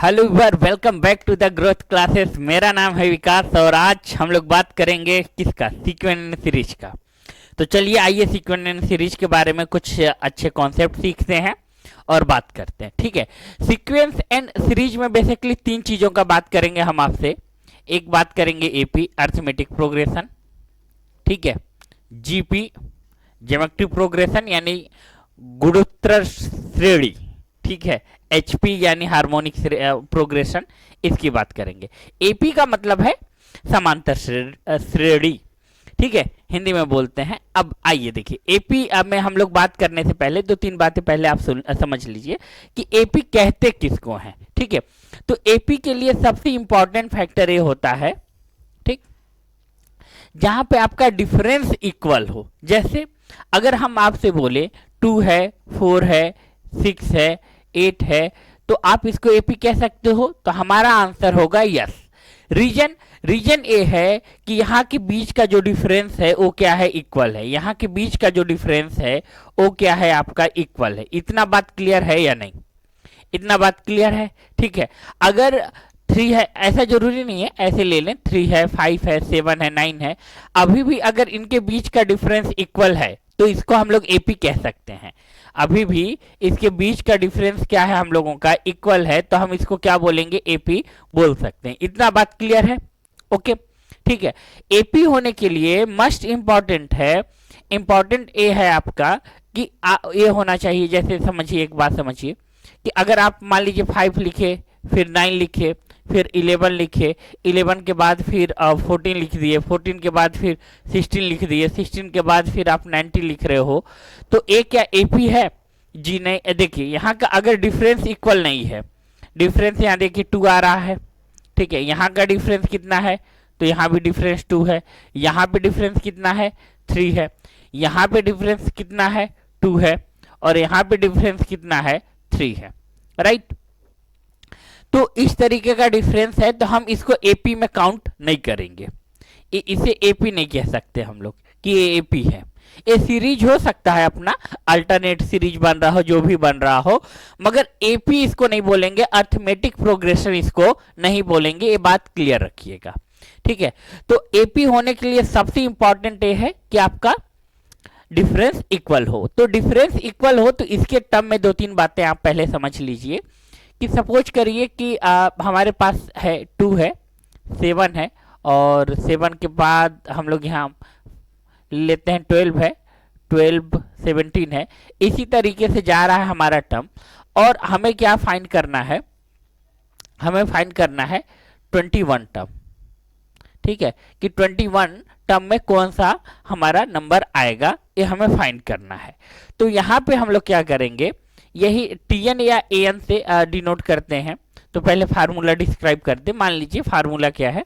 Hello viewer, welcome back to the growth classes. मेरा नाम है विकास और आज हम लोग बात करेंगे किसका, सीक्वेंस सीरीज का। तो चलिए आइए सीक्वेंस सीरीज के बारे में कुछ अच्छे कॉन्सेप्ट सीखते हैं और बात करते हैं। ठीक है, सीक्वेंस एंड सीरीज में बेसिकली तीन चीज़ों का बात करेंगे हम आपसे। एक बात करेंगे एपी अर्थमेटिक प्रोग्रेशन, ठीक है, जीपी ज्योमेट्रिक प्रोग्रेशन यानी गुणोत्तर श्रेणी, ठीक है, एचपी यानी हार्मोनिक प्रोग्रेशन, इसकी बात करेंगे। एपी का मतलब है समांतर श्रेणी, ठीक है, हिंदी में बोलते हैं। अब आइए देखिए एपी में हम लोग बात करने से पहले दो तीन बातें पहले आप समझ लीजिए कि एपी कहते किसको हैं। ठीक है, तो एपी के लिए सबसे इंपॉर्टेंट फैक्टर ये होता है, ठीक, जहां पे आपका डिफरेंस इक्वल हो। जैसे अगर हम आपसे बोले 2 है, 4 है, 6 है, 8 है, तो आप इसको एपी कह सकते हो। तो हमारा आंसर होगा यस। रीजन ये है कि यहाँ के बीच का जो डिफरेंस है वो क्या है, इक्वल है। यहाँ के बीच का जो डिफरेंस है वो क्या है, आपका इक्वल है। इतना बात क्लियर है या नहीं? इतना बात क्लियर है, ठीक है। अगर 3 है, ऐसा जरूरी नहीं है, ऐसे ले लें 3 है, 5 है, 7 है, 9 है, अभी भी अगर इनके बीच का डिफरेंस इक्वल है तो इसको हम लोग एपी कह सकते हैं। अभी भी इसके बीच का डिफरेंस क्या है, हम लोगों का इक्वल है, तो हम इसको क्या बोलेंगे, एपी बोल सकते हैं। इतना बात क्लियर है? ओके, ठीक है। एपी होने के लिए मस्ट इंपॉर्टेंट है, इंपॉर्टेंट ए है आपका कि ये होना चाहिए। जैसे समझिए, एक बात समझिए कि अगर आप मान लीजिए 5 लिखे, फिर 9 लिखे, फिर 11 लिखे, 11 के बाद फिर 14 लिख दिए, 14 के बाद फिर 16 लिख दिए, 16 के बाद फिर आप 90 लिख रहे हो, तो ए क्या एपी है? जी नहीं। देखिए यहाँ का अगर डिफरेंस इक्वल नहीं है, डिफरेंस यहाँ देखिए 2 आ रहा है, ठीक है, यहाँ का डिफरेंस कितना है, तो यहाँ भी डिफरेंस 2 है, यहाँ पे डिफरेंस कितना है, 3 है, यहाँ पे डिफरेंस कितना है, 2 है, और यहाँ पे डिफरेंस कितना है, 3 है, राइट। तो इस तरीके का डिफरेंस है, तो हम इसको एपी में काउंट नहीं करेंगे। इसे एपी नहीं कह सकते हम लोग कि ये एपी है। ये सीरीज हो सकता है, अपना अल्टरनेट सीरीज बन रहा हो, जो भी बन रहा हो, मगर एपी इसको नहीं बोलेंगे, अर्थमेटिक प्रोग्रेशन इसको नहीं बोलेंगे। ये बात क्लियर रखिएगा, ठीक है। तो एपी होने के लिए सबसे इंपॉर्टेंट ये है कि आपका डिफरेंस इक्वल हो। तो डिफरेंस इक्वल हो तो इसके टर्म में दो तीन बातें आप पहले समझ लीजिए कि सपोज करिए कि हमारे पास है 2 है, 7 है, और 7 के बाद हम लोग यहाँ लेते हैं 12 है, 12 17 है। इसी तरीके से जा रहा है हमारा टर्म, और हमें क्या फाइंड करना है, हमें फाइंड करना है 21 टर्म, ठीक है, कि 21 टर्म में कौन सा हमारा नंबर आएगा, ये हमें फाइंड करना है। तो यहाँ पे हम लोग क्या करेंगे, यही टीएन या एएन से डिनोट करते हैं। तो पहले फार्मूला डिस्क्राइब करते। मान लीजिए फार्मूला क्या है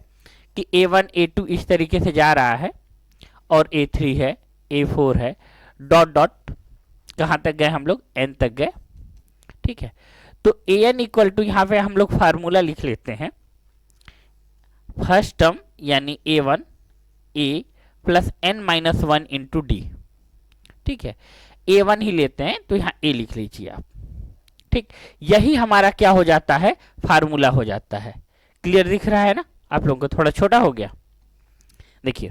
कि A1 A2 इस तरीके से जा रहा है, और A3 है, A4 है, डॉट डॉट कहाँ तक गए हम लोग, N तक गए, ठीक है। तो AN इक्वल टू यहाँ पे हम लोग फार्मूला लिख लेते हैं, फर्स्ट टर्म यानी A1 A plus N-1 into D, ठीक है। A1 ही लेते हैं तो यहाँ A लिख लीजिए आप, ठीक। यही हमारा क्या हो जाता है, फार्मूला हो जाता है। क्लियर दिख रहा है ना आप लोगों को? थोड़ा छोटा हो गया, देखिए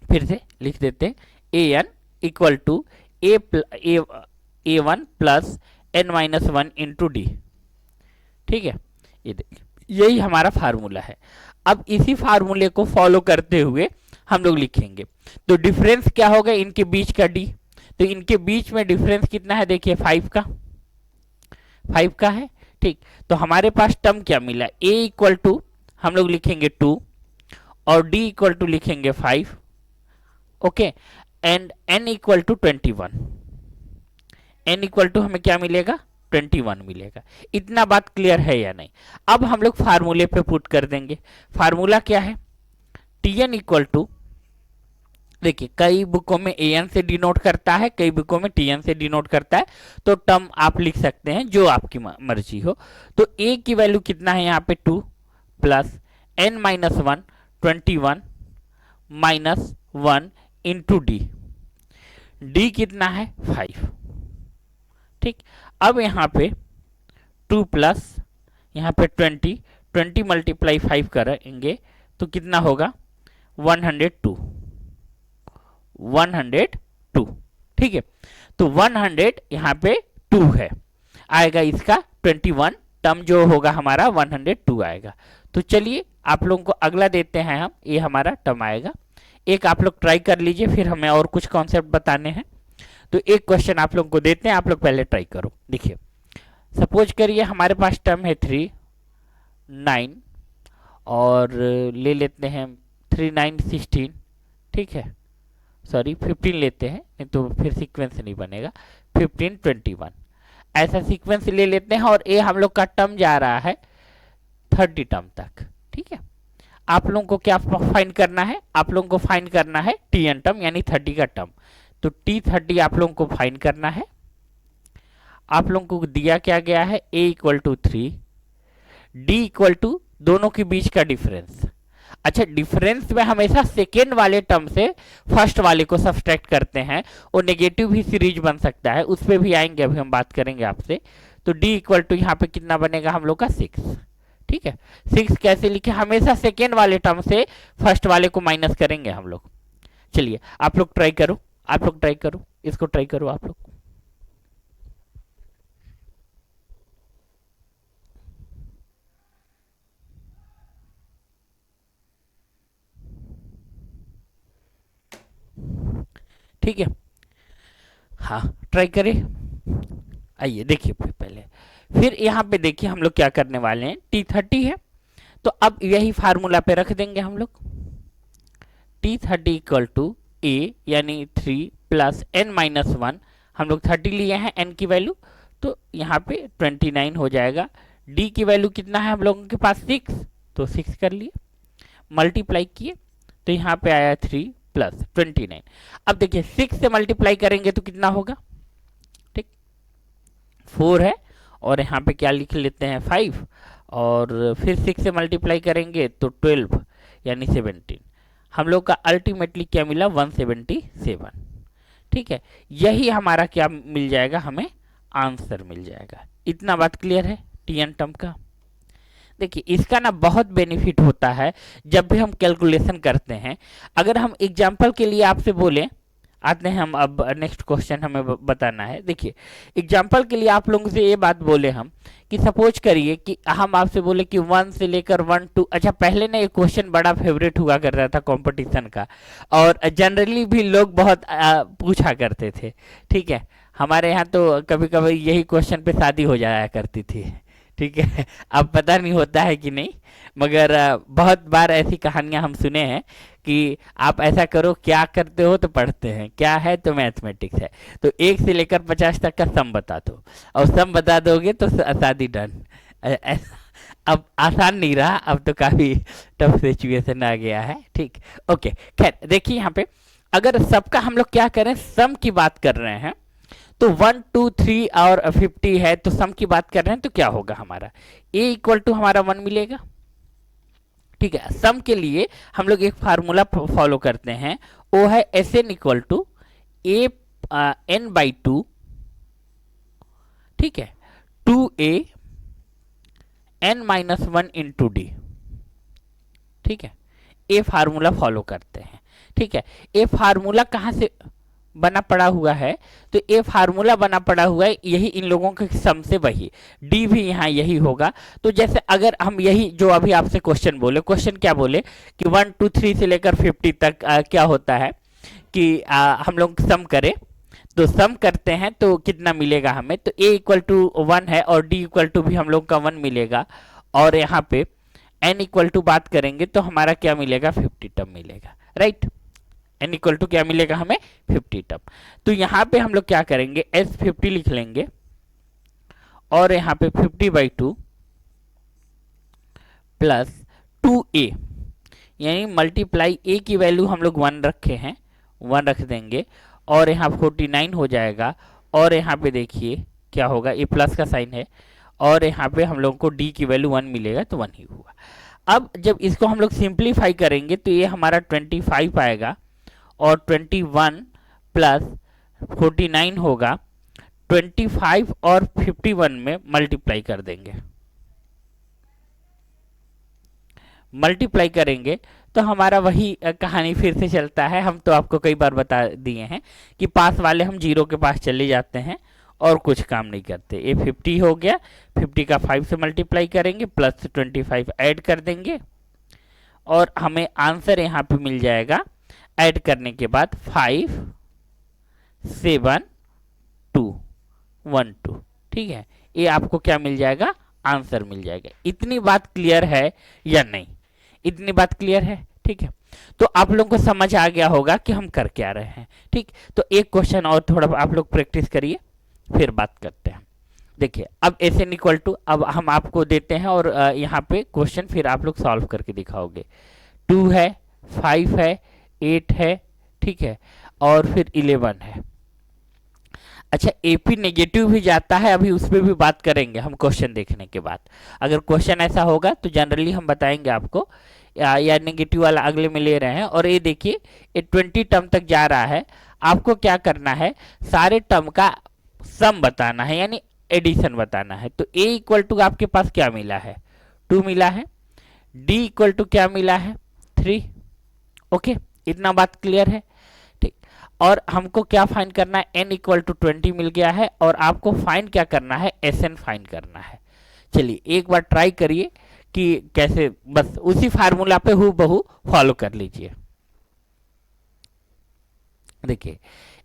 फिर से लिख देते हैं, AN equal to A1 plus N-1 into D, ठीक है। ये देखिए, यही हमारा फार्मूला है। अब इसी फार्मूले को फॉलो करते हुए हम लोग लिखेंगे। तो डिफरेंस क्या होगा, इनके बीच का डी। तो इनके बीच में डिफरेंस कितना है, देखिए 5 का है, ठीक। तो हमारे पास टर्म क्या मिला, a इक्वल टू हम लोग लिखेंगे 2 और d इक्वल टू लिखेंगे 5, okay, and n equal to 21। n equal to हमें क्या मिलेगा, 21 मिलेगा। इतना बात क्लियर है या नहीं? अब हम लोग फार्मूले पे पुट कर देंगे। फार्मूला क्या है, tn इक्वल टू, देखिए कई बुकों में एन से डिनोट करता है, कई बुकों में टीएन से डिनोट करता है, तो टर्म आप लिख सकते हैं जो आपकी मर्जी हो। तो ए की वैल्यू कितना है यहाँ पे 2 plus N-1 21 minus 1 into D कितना है 5, ठीक। अब यहाँ पे 2 प्लस यहाँ पे 20 मल्टीप्लाई 5 करेंगे तो कितना होगा 102, 102। ठीक है, तो 100 यहाँ पे 2 है, आएगा इसका 21 टर्म जो होगा हमारा 102 आएगा। तो चलिए आप लोगों को अगला देते हैं हम, ये हमारा टर्म आएगा। एक आप लोग ट्राई कर लीजिए, फिर हमें और कुछ कॉन्सेप्ट बताने हैं। तो एक क्वेश्चन आप लोगों को देते हैं, आप लोग पहले ट्राई करो। देखिए सपोज करिए हमारे पास टर्म है 3 9 और ले लेते हैं 3 9 16। ठीक है, सॉरी 15 लेते हैं, नहीं तो फिर सीक्वेंस नहीं बनेगा। 15 21 ऐसा सीक्वेंस ले लेते हैं और ये हम लोग का टर्म जा रहा है 30 टर्म तक। ठीक है, आप लोगों को क्या फाइंड करना है, आप लोगों को फाइंड करना है टी टर्म यानी 30 का टर्म। तो T30 आप लोगों को फाइंड करना है। आप लोगों को दिया क्या गया है, a equal to 3, d equal to दोनों के बीच का डिफरेंस। अच्छा, डिफरेंस में हमेशा सेकेंड वाले टर्म से फर्स्ट वाले को सब्सट्रैक्ट करते हैं, और नेगेटिव भी सीरीज बन सकता है, उस पर भी आएंगे, अभी हम बात करेंगे आपसे। तो d इक्वल टू यहाँ पे कितना बनेगा हम लोग का 6। ठीक है, 6 कैसे लिखे, हमेशा सेकेंड वाले टर्म से फर्स्ट वाले को माइनस करेंगे हम लोग। चलिए आप लोग ट्राई करो, आप लोग ट्राई करो, इसको ट्राई करो आप लोग। ठीक है, हाँ ट्राई करें। आइए देखिए पहले, फिर यहाँ पे देखिए हम लोग क्या करने वाले हैं, T30 है तो अब यही फार्मूला पे रख देंगे हम लोग। T30 इक्वल टू a यानी 3 प्लस n माइनस 1, हम लोग 30 लिए हैं n की वैल्यू, तो यहाँ पे 29 हो जाएगा। d की वैल्यू कितना है हम लोगों के पास 6, तो 6 कर लिए, मल्टीप्लाई किए तो यहाँ पे आया 3 प्लस 29। अब देखिए 6 से मल्टीप्लाई करेंगे तो कितना होगा, ठीक 4 है, और यहाँ पे क्या लिख लेते हैं 5, और फिर 6 से मल्टीप्लाई करेंगे तो 12 यानी 17। हम लोग का अल्टीमेटली क्या मिला 177। ठीक है, यही हमारा क्या मिल जाएगा, हमें आंसर मिल जाएगा। इतना बात क्लियर है टी टर्म का। देखिए इसका ना बहुत बेनिफिट होता है जब भी हम कैलकुलेशन करते हैं। अगर हम एग्जाम्पल के लिए आपसे बोलें, आते हैं हम अब नेक्स्ट क्वेश्चन हमें बताना है। देखिए एग्जाम्पल के लिए आप लोगों से ये बात बोले हम कि सपोज करिए कि हम आपसे बोले कि 1 से लेकर 1 2। अच्छा, पहले ना ये क्वेश्चन बड़ा फेवरेट हुआ कर रहा था कंपटीशन का, और जनरली भी लोग बहुत पूछा करते थे। ठीक है, हमारे यहाँ तो कभी कभी यही क्वेश्चन पे शादी हो जाया करती थी। ठीक है, अब पता नहीं होता है कि नहीं, मगर बहुत बार ऐसी कहानियां हम सुने हैं कि आप ऐसा करो, क्या करते हो तो पढ़ते हैं, क्या है तो मैथमेटिक्स है, तो 1 से लेकर 50 तक का सम बता दो, और सम बता दोगे तो शादी डन। अब आसान नहीं रहा, अब तो काफ़ी टफ सिचुएशन आ गया है। ठीक, ओके, खैर देखिए यहाँ पे अगर सबका हम लोग क्या करें, सम की बात कर रहे हैं, तो 1 2 3 और 50 है, तो सम की बात कर रहे हैं तो क्या होगा हमारा a इक्वल टू हमारा 1 मिलेगा। ठीक है, सम के लिए हम लोग एक फार्मूला फॉलो करते हैं, वो है Sn equal to a n by 2। ठीक है, 2a n minus 1 into D. ठीक है, ये फार्मूला फॉलो करते हैं। ठीक है, ये फार्मूला कहाँ से बना पड़ा हुआ है, तो ये फार्मूला बना पड़ा हुआ है यही इन लोगों के सम से, वही डी भी यहाँ यही होगा। तो जैसे अगर हम यही जो अभी आपसे क्वेश्चन बोले, क्वेश्चन क्या बोले कि 1 2 3 से लेकर 50 तक क्या होता है कि हम लोग सम करें, तो सम करते हैं तो कितना मिलेगा हमें, तो a इक्वल टू 1 है और d इक्वल टू भी हम लोग का 1 मिलेगा, और यहाँ पे n इक्वल टू बात करेंगे तो हमारा क्या मिलेगा 50 टर्म मिलेगा, राइट। n इक्वल टू क्या मिलेगा हमें 50 टर्म। तो यहाँ पे हम लोग क्या करेंगे, s50 लिख लेंगे, और यहाँ पे 50/2 प्लस 2a, यानी मल्टीप्लाई a की वैल्यू हम लोग 1 रखे हैं, 1 रख देंगे, और यहाँ 49 हो जाएगा, और यहाँ पे देखिए क्या होगा, ये प्लस का साइन है, और यहाँ पे हम लोग को d की वैल्यू 1 मिलेगा, तो 1 ही हुआ। अब जब इसको हम लोग सिंप्लीफाई करेंगे तो ये हमारा 25 आएगा, और 21 प्लस 49 होगा, 25 और 51 में मल्टीप्लाई कर देंगे। मल्टीप्लाई करेंगे तो हमारा वही कहानी फिर से चलता है। हम तो आपको कई बार बता दिए हैं कि पास वाले हम जीरो के पास चले जाते हैं और कुछ काम नहीं करते। ये 50 हो गया, 50 का 5 से मल्टीप्लाई करेंगे प्लस 25 ऐड कर देंगे और हमें आंसर यहाँ पे मिल जाएगा। ऐड करने के बाद 5 7 2 1 2, ठीक है, ये आपको क्या मिल जाएगा, आंसर मिल जाएगा। इतनी बात क्लियर है या नहीं? इतनी बात क्लियर है, ठीक है। तो आप लोगों को समझ आ गया होगा कि हम कर क्या रहे हैं, ठीक। तो एक क्वेश्चन और थोड़ा आप लोग प्रैक्टिस करिए, फिर बात करते हैं। देखिए अब एस एन इक्वल टू, अब हम आपको देते हैं और यहाँ पे क्वेश्चन फिर आप लोग सॉल्व करके दिखाओगे। 2 है, 5 है, 8 है, ठीक है, और फिर 11 है। अच्छा एपी नेगेटिव भी जाता है, अभी उस पर भी बात करेंगे हम क्वेश्चन देखने के बाद। अगर क्वेश्चन ऐसा होगा तो जनरली हम बताएंगे आपको, या नेगेटिव वाला अगले में ले रहे हैं। और ये देखिए ये 20 टर्म तक जा रहा है। आपको क्या करना है, सारे टर्म का सम बताना है, यानी एडिशन बताना है। तो ए इक्वल टू आपके पास क्या मिला है, 2 मिला है। डी इक्वल टू क्या मिला है, 3। ओके, इतना बात क्लियर है, ठीक। और हमको क्या फाइंड करना है, एन इक्वल टू 20 मिल गया है और आपको फाइंड क्या करना है, एस एन फाइंड करना है। चलिए एक बार ट्राई करिए कि कैसे, बस उसी फार्मूला पे हूबहू फॉलो कर लीजिए। देखिए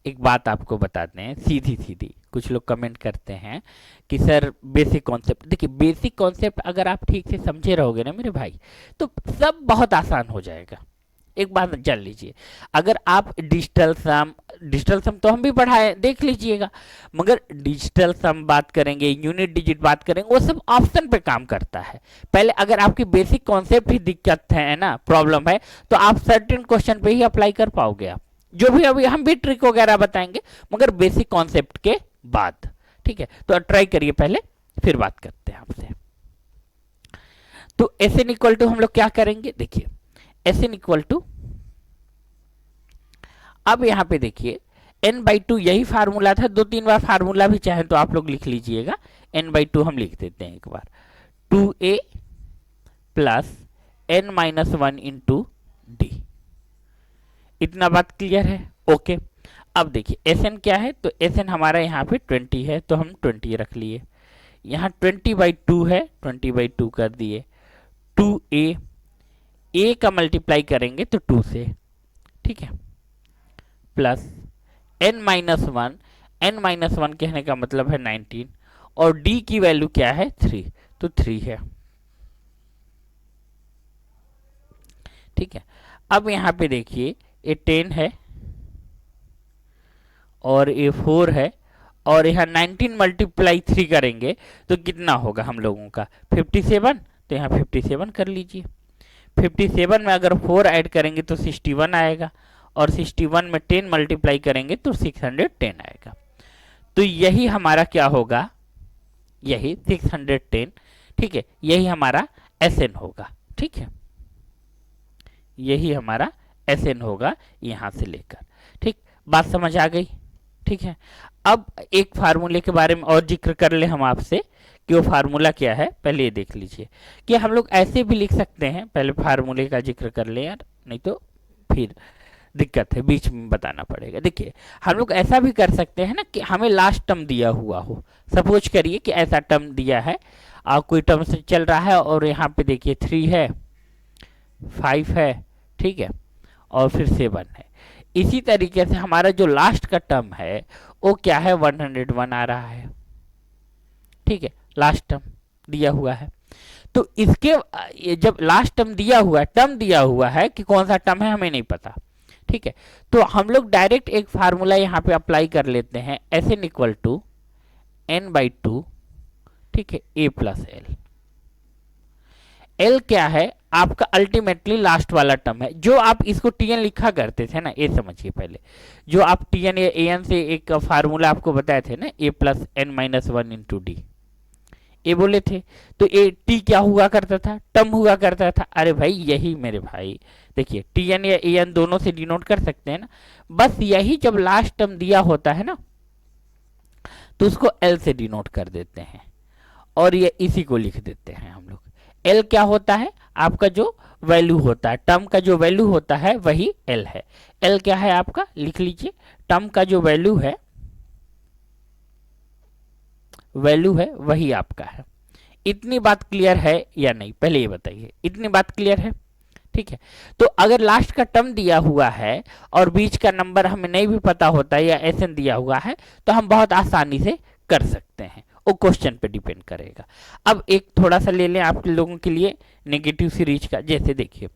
एक बात आपको बताते हैं सीधी सीधी, कुछ लोग कमेंट करते हैं कि सर बेसिक कॉन्सेप्ट। देखिए बेसिक कॉन्सेप्ट अगर आप ठीक से समझे रहोगे ना मेरे भाई, तो सब बहुत आसान हो जाएगा। एक बात जान लीजिए, अगर आप डिजिटल सम तो हम भी पढ़ाए, देख लीजिएगा, मगर डिजिटल सम बात करेंगे, यूनिट डिजिट बात करेंगे, वो सब ऑप्शन पे काम करता है। पहले अगर आपकी बेसिक कॉन्सेप्ट ही दिक्कत है ना, प्रॉब्लम है, तो आप सर्टेन क्वेश्चन पे ही अप्लाई कर पाओगे आप, जो भी अभी हम भी ट्रिक वगैरह बताएंगे, मगर बेसिक कॉन्सेप्ट के बाद, ठीक है। तो ट्राई करिए पहले, फिर बात करते हैं आपसे। तो एस एन इक्वल टू हम लोग क्या करेंगे, देखिए एस एन इक्वल टू, अब यहां पे देखिए n/2 यही फार्मूला था, 2-3 बार फार्मूला भी चाहे तो आप लोग लिख लीजिएगा। n/2 हम लिख देते हैं एक बार, 2a plus n-1 into D. इतना बात क्लियर है, ओके। अब देखिए एस एन क्या है, तो एस एन हमारा यहाँ पे 20 है, तो हम 20 रख लिए। यहाँ 20/2 है, 20/2 कर दिए। 2a, a का मल्टीप्लाई करेंगे तो 2 से, ठीक है, प्लस n-1, n-1 कहने का मतलब है 19, और d की वैल्यू क्या है, 3, तो 3 है, ठीक है। अब यहाँ पे देखिए ये 10 है और ये 4 है, और यहाँ 19 मल्टीप्लाई 3 करेंगे तो कितना होगा हम लोगों का, 57। तो यहाँ 57 कर लीजिए। 57 में अगर 4 ऐड करेंगे तो 61 आएगा, और 61 में 10 मल्टीप्लाई करेंगे तो 610 आएगा। तो यही हमारा क्या होगा, यही 610, ठीक है, यही हमारा एस एन होगा, ठीक है, यही हमारा एस एन होगा यहां से लेकर, ठीक। बात समझ आ गई, ठीक है। अब एक फार्मूले के बारे में और जिक्र कर ले हम आपसे कि वो फार्मूला क्या है, पहले ये देख लीजिए कि हम लोग ऐसे भी लिख सकते हैं। पहले फार्मूले का जिक्र कर ले यार, नहीं तो फिर दिक्कत है, बीच में बताना पड़ेगा। देखिए हम लोग ऐसा भी कर सकते हैं ना कि हमें लास्ट टर्म दिया हुआ हो, सपोज करिए कि ऐसा टर्म दिया है, कोई टर्म से चल रहा है और यहाँ पे देखिए 3 है, 5 है, ठीक है, और फिर 7 है। इसी तरीके से हमारा जो लास्ट का टर्म है वो क्या है, 101 आ रहा है, ठीक है, लास्ट टर्म दिया हुआ है। तो इसके जब लास्ट टर्म दिया हुआ है कि कौन सा टर्म है हमें नहीं पता, ठीक है। तो हम लोग डायरेक्ट एक फार्मूला यहाँ पे अप्लाई कर लेते हैं, S N equal to n/2, ठीक है, a प्लस एल। एल क्या है, आपका अल्टीमेटली लास्ट वाला टर्म है। जो आप इसको टीएन लिखा करते थे ना, ये समझिए पहले, जो आप टीएन या एन से एक फार्मूला आपको बताए थे ना, a plus n-1 into D, ये बोले थे। तो ए टी क्या हुआ करता था, टर्म हुआ करता था। अरे भाई यही मेरे भाई, देखिए टीएन या एन दोनों से डिनोट कर सकते हैं ना, बस यही जब लास्ट टर्म दिया होता है ना तो उसको एल से डिनोट कर देते हैं, और ये इसी को लिख देते हैं हम लोग, एल क्या होता है, आपका जो वैल्यू होता है, टर्म का जो वैल्यू होता है वही एल है। एल क्या है आपका, लिख लीजिए, टर्म का जो वैल्यू है वही आपका है। इतनी बात क्लियर है या नहीं, पहले ये बताइए, इतनी बात क्लियर है? ठीक है। तो अगर लास्ट का टर्म दिया हुआ है और बीच का नंबर हमें नहीं भी पता होता है या एसएन दिया हुआ है, तो हम बहुत आसानी से कर सकते हैं, वो क्वेश्चन पे डिपेंड करेगा। अब एक थोड़ा सा ले लें आप लोगों के लिए नेगेटिव सीरीज का। जैसे देखिए,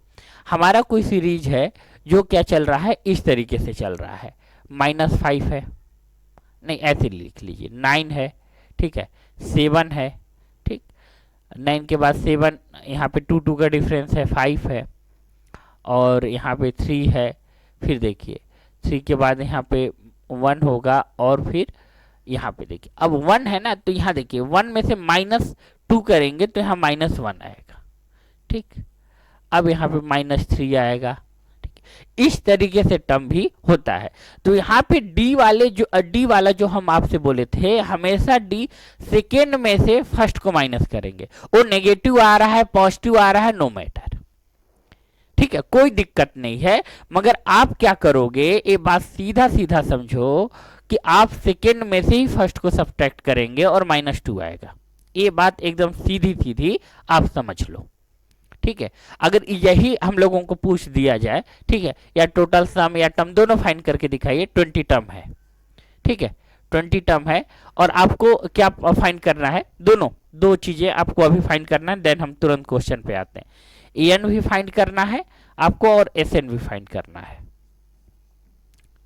हमारा कोई सीरीज है जो क्या चल रहा है, इस तरीके से चल रहा है, -5 है, नहीं ऐसे लिख लीजिए, 9 है, ठीक है, 7 है, ठीक, 9 के बाद 7, यहाँ पे 2 का डिफरेंस है, 5 है, और यहाँ पे 3 है, फिर देखिए 3 के बाद यहाँ पे 1 होगा, और फिर यहाँ पे देखिए अब 1 है ना, तो यहाँ देखिए 1 में से -2 करेंगे तो यहाँ -1 आएगा, ठीक। अब यहाँ पे -3 आएगा, ठीक। इस तरीके से टर्म भी होता है। तो यहाँ पे डी वाला जो हम आपसे बोले थे, हमेशा डी सेकेंड में से फर्स्ट को माइनस करेंगे, वो नेगेटिव आ रहा है पॉजिटिव आ रहा है, नो मैटर, ठीक है, कोई दिक्कत नहीं है। मगर आप क्या करोगे, ये बात सीधा सीधा समझो कि आप सेकेंड में से ही फर्स्ट को सब्ट्रैक्ट करेंगे और -2 आएगा। ये बात एकदम सीधी सीधी आप समझ लो, ठीक है। अगर यही हम लोगों को पूछ दिया जाए, ठीक है, या टोटल सम या टर्म दोनों फाइंड करके दिखाइए, 20 टर्म है, ठीक है, 20 टर्म है, और आपको क्या फाइंड करना है, दो चीजें आपको अभी फाइंड करना है, देन हम तुरंत क्वेश्चन पे आते हैं। एन भी फाइंड करना है आपको और एस एन भी फाइंड करना है,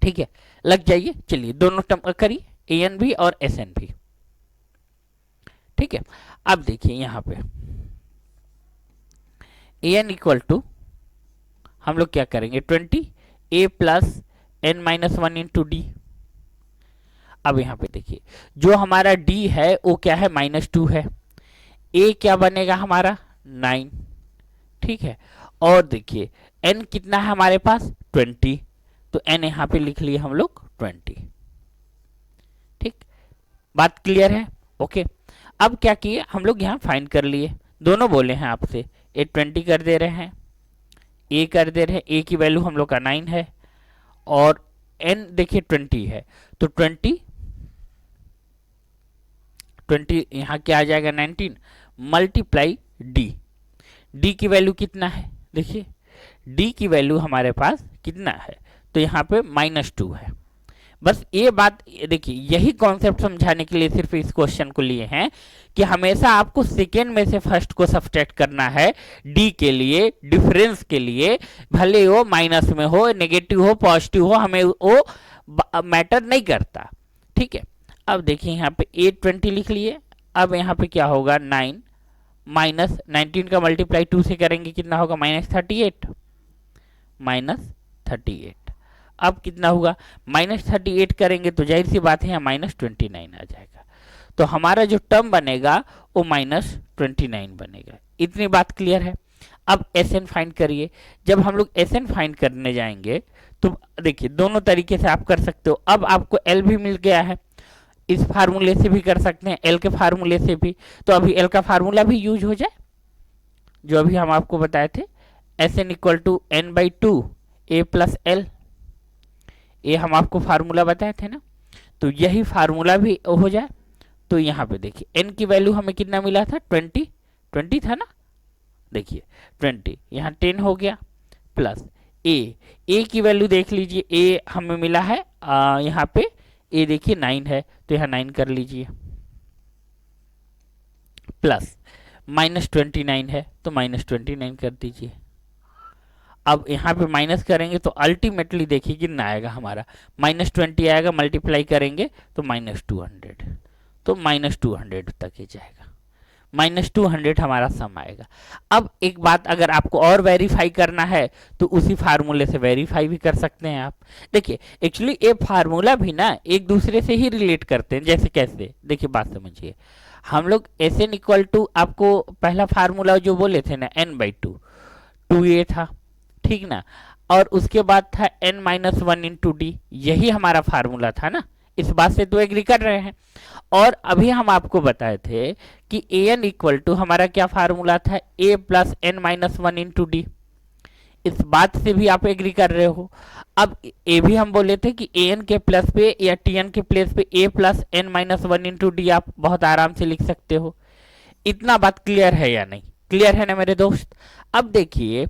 ठीक है, लग जाइए। चलिए दोनों टर्म करिए, ए एन भी और एस एन भी, ठीक है। अब देखिए यहाँ पे ए एन इक्वल टू हम लोग क्या करेंगे, 20 ए प्लस एन -1 इंटू डी। अब यहाँ पे देखिए जो हमारा डी है वो क्या है, -2 है, ए क्या बनेगा हमारा 9, ठीक है, और देखिए एन कितना है हमारे पास 20, तो एन यहाँ पे लिख लिए हम लोग 20, ठीक, बात क्लियर है, ओके। अब क्या किए हम लोग यहाँ फाइंड कर लिए, दोनों बोले हैं आपसे, ए 20 कर दे रहे हैं, ए कर दे रहे हैं, ए की वैल्यू हम लोग का 9 है, और एन देखिए 20 है, तो 20 यहाँ क्या आ जाएगा 19 मल्टीप्लाई डी। डी की वैल्यू कितना है, देखिए डी की वैल्यू हमारे पास कितना है, तो यहाँ पे -2 है। बस ये बात देखिए, यही कॉन्सेप्ट समझाने के लिए सिर्फ इस क्वेश्चन को लिए हैं कि हमेशा आपको सेकेंड में से फर्स्ट को सब्ट्रैक्ट करना है डी के लिए, डिफरेंस के लिए, भले वो माइनस में हो, नेगेटिव हो, पॉजिटिव हो, हमें वो मैटर नहीं करता, ठीक है। अब देखिए यहाँ पे 820 लिख लिए, अब यहाँ पे क्या होगा 9 माइनस 19 का मल्टीप्लाई 2 से करेंगे कितना होगा, -38, अब कितना होगा, -38 करेंगे तो जाहिर सी बात है यहाँ -29 आ जाएगा, तो हमारा जो टर्म बनेगा वो -29 बनेगा। इतनी बात क्लियर है। अब एस एन फाइंड करिए। जब हम लोग एस एन फाइंड करने जाएंगे तो देखिए दोनों तरीके से आप कर सकते हो। अब आपको एल भी मिल गया है, इस फार्मूले से भी कर सकते हैं, एल के फार्मूले से भी, तो अभी एल का फार्मूला भी यूज हो जाए जो अभी हम आपको बताए थे, S N equal to n/2 A plus L, ये हम आपको फार्मूला बताए थे ना, तो यही फार्मूला भी हो जाए। तो यहाँ पे देखिए एन की वैल्यू हमें कितना मिला था, 20 था ना, देखिए 20 यहाँ 10 हो गया, प्लस ए की वैल्यू देख लीजिए, ए हमें मिला है यहाँ पे ए देखिए 9 है, तो यहाँ 9 कर लीजिए, प्लस -29 है तो -29 कर दीजिए। अब यहाँ पे माइनस करेंगे तो अल्टीमेटली देखिए कितना आएगा हमारा, -20 आएगा, मल्टीप्लाई करेंगे तो -200, तो -200 तक ही जाएगा, -200 हमारा सम आएगा। अब एक बात अगर आपको और वेरीफाई करना है तो उसी फार्मूले से वेरीफाई भी कर सकते हैं आप। देखिए एक्चुअली ये फार्मूला भी ना एक दूसरे से ही रिलेट करते हैं, जैसे कैसे, देखिए बात समझिए, हम लोग एस एन इक्वल टू, आपको पहला फार्मूला जो बोले थे ना n/2, 2a था, ठीक ना, और उसके बाद था n-1 इंटू डी, यही हमारा फार्मूला था ना, इस बात से तो एग्री कर रहे हैं। और अभी हम आपको बताए थे कि ए एन इक्वल टू हमारा क्या फार्मूला था, A plus N minus one into D. इस बात से भी आप एग्री कर रहे हो। अब ए भी हम बोले थे कि ए एन के प्लस पे या टी एन के प्लेस पे A plus N minus one into D आप बहुत आराम से लिख सकते हो। इतना बात क्लियर है या नहीं? क्लियर है ना मेरे दोस्त? अब देखिए,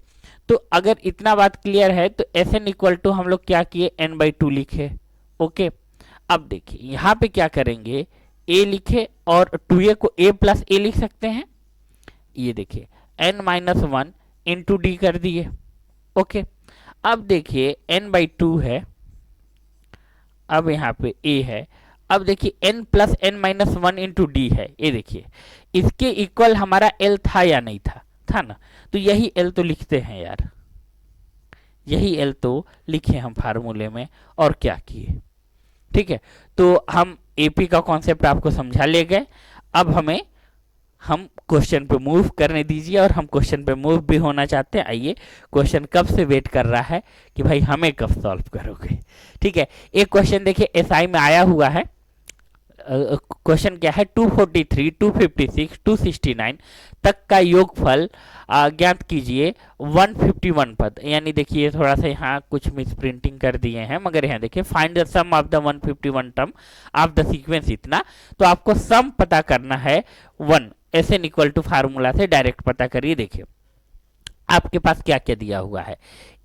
तो अगर इतना बात क्लियर है तो एस एन इक्वल टू हम लोग क्या किए, एन बाई टू लिखे। ओके, अब देखिए यहाँ पे क्या करेंगे, ए लिखे और टू ए को ए प्लस ए लिख सकते हैं। ये देखिए N minus one into D कर दिए। ओके, अब देखिए n बाई टू है, अब यहाँ पे a है। अब देखिए n plus N minus one into D है। ये देखिए इसके इक्वल हमारा l था या नहीं था? था ना। तो यही l तो लिखते हैं यार, यही l तो लिखे हम फार्मूले में और क्या किए। ठीक है, तो हम एपी का कॉन्सेप्ट आपको समझा ले गए। अब हम क्वेश्चन पे मूव करने दीजिए, और हम क्वेश्चन पे मूव भी होना चाहते हैं। आइए, क्वेश्चन कब से वेट कर रहा है कि भाई हमें कब सॉल्व करोगे। ठीक है, एक क्वेश्चन देखिए एसआई में आया हुआ है। क्वेश्चन क्या है, 243, 256, 269 तक का योगफल ज्ञात कीजिए 151 पद। यानी देखिए थोड़ा सा यहाँ कुछ मिस प्रिंटिंग कर दिए हैं, मगर यहाँ देखिए find the sum of the 151 term of the sequence इतना। तो आपको सम पता करना है 1, S N equal to formula से डायरेक्ट पता करिए। देखिए आपके पास क्या क्या दिया हुआ है,